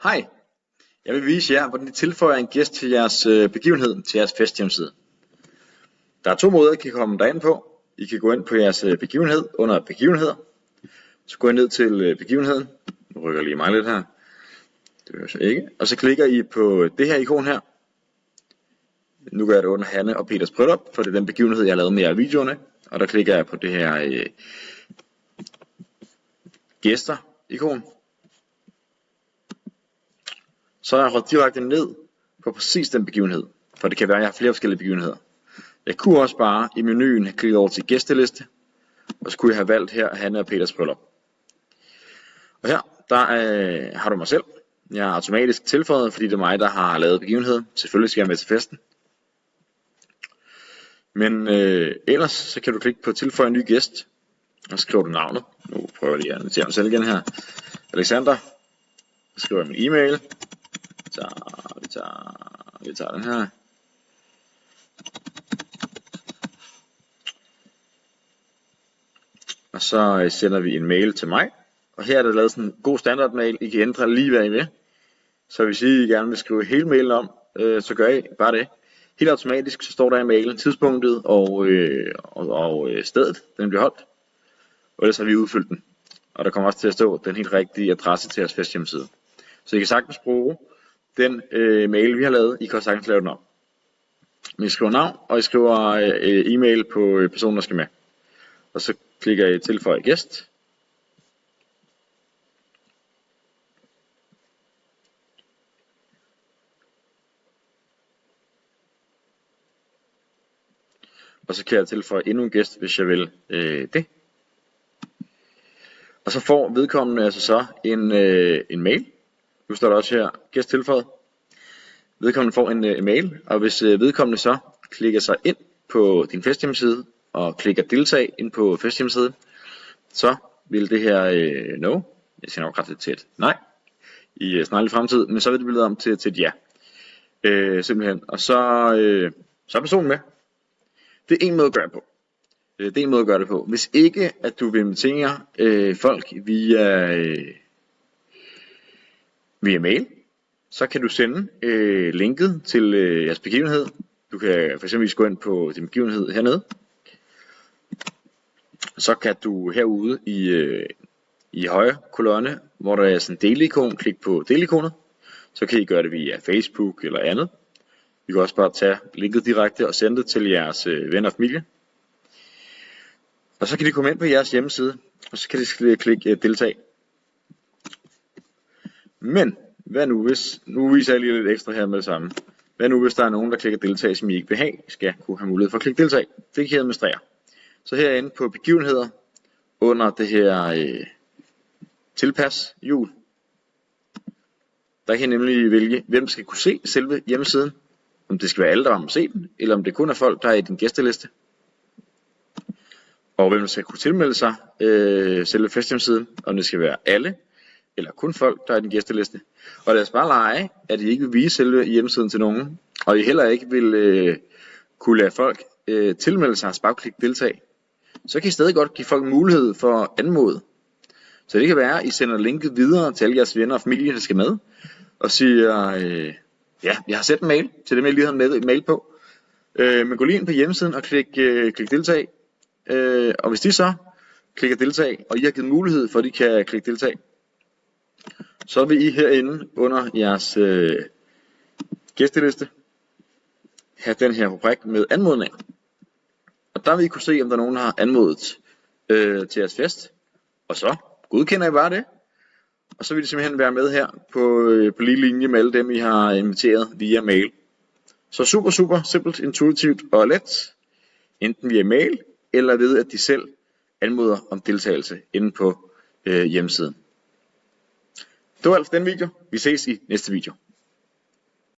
Hej, jeg vil vise jer, hvordan I tilføjer en gæst til jeres begivenhed, til jeres festhjemmeside. Der er to måder, I kan komme derind på. I kan gå ind på jeres begivenhed under begivenheder. Så går I ned til begivenheden. Nu rykker jeg lige mig lidt her. Det vil jeg så ikke. Og så klikker I på det her ikon her. Nu gør jeg det under Hanne og Peters bryllup, for det er den begivenhed, jeg har lavet med jer i videoerne. Og der klikker jeg på det her gæster-ikon. Så er jeg råd direkte ned på præcis den begivenhed, for det kan være, at jeg har flere forskellige begivenheder. Jeg kunne også bare i menuen have klikket over til gæsteliste, og så kunne jeg have valgt her Hanne og Peters bryllup. Og her, der har du mig selv. Jeg er automatisk tilføjet, fordi det er mig, der har lavet begivenheden. Selvfølgelig skal jeg med til festen. Men ellers så kan du klikke på tilføje en ny gæst, og skriver du navnet. Nu prøver jeg lige at notere mig selv igen her. Alexander. Så skriver jeg min e-mail. Vi tager den her. Og så sender vi en mail til mig. Og her er der lavet sådan en god standardmail. I kan ændre lige hvad I vil. Så hvis I gerne vil skrive hele mailen om, så gør I bare det. Helt automatisk så står der i mailen tidspunktet og stedet, den bliver holdt. Og ellers har vi udfyldt den. Og der kommer også til at stå den helt rigtige adresse til jeres festhjemmeside. Så I kan sagtens bruge den mail vi har lavet. I kan også sagtens lave den om. Men I skriver navn, og I skriver e-mail på personen der skal med. Og så klikker I tilføje gæst. Og så kan jeg tilføje endnu en gæst, hvis jeg vil det. Og så får vedkommende altså så en mail. Nu står der også her, gæst tilføjet. Vedkommende får en mail, og hvis vedkommende så klikker sig ind på din festhjemmeside, og klikker deltag ind på festhjemmesiden, så vil det her no, jeg siger nok ret til et nej, i snarlig fremtid, men så vil det blive om til et ja. Simpelthen. Og så er personen med. Det er en måde at gøre det på. Det er en måde at gøre det på. Hvis ikke at du vil invitere folk via mail, så kan du sende linket til jeres begivenhed. Du kan for eksempel gå ind på din begivenhed hernede. Så kan du herude i højre kolonne, hvor der er sådan en delikon, klik på delikonet. Så kan I gøre det via Facebook eller andet. I kan også bare tage linket direkte og sende det til jeres venner og familie. Og så kan de komme ind på jeres hjemmeside, og så kan de klikke deltag. Men hvad nu hvis, nu viser jeg lige lidt ekstra her med det samme. Hvad nu hvis der er nogen, der klikker deltag, som I ikke vil have, skal kunne have mulighed for at klikke deltag. Det kan I administrere. Så herinde på begivenheder, under det her tilpas hjul, der kan I nemlig vælge, hvem skal kunne se selve hjemmesiden. Om det skal være alle, der må se den, eller om det kun er folk, der er i din gæsteliste. Og hvem der skal kunne tilmelde sig selve festhjemmesiden, om det skal være alle, eller kun folk, der er i din gæsteliste. Og lad os bare lege, at I ikke vil vise selve hjemmesiden til nogen, og I heller ikke vil kunne lade folk tilmelde sig og bare klikke deltag. Så kan I stadig godt give folk mulighed for at anmode. Så det kan være, at I sender linket videre til alle jeres venner og familie, der skal med, og siger, ja, jeg har sendt en mail til dem, jeg lige har med mail på. Men gå lige ind på hjemmesiden og klik deltag. Og hvis de så klikker deltag, og I har givet mulighed for, at de kan klikke deltag, så vil I herinde under jeres gæsteliste have den her rubrik med anmodning. Og der vil I kunne se, om der er nogen, der har anmodet til jeres fest. Og så godkender I bare det. Og så vil de simpelthen være med her på lige linje med alle dem, I har inviteret via mail. Så super simpelt, intuitivt og let. Enten via mail, eller ved at de selv anmoder om deltagelse inde på hjemmesiden. Det var alt for den video. Vi ses i næste video.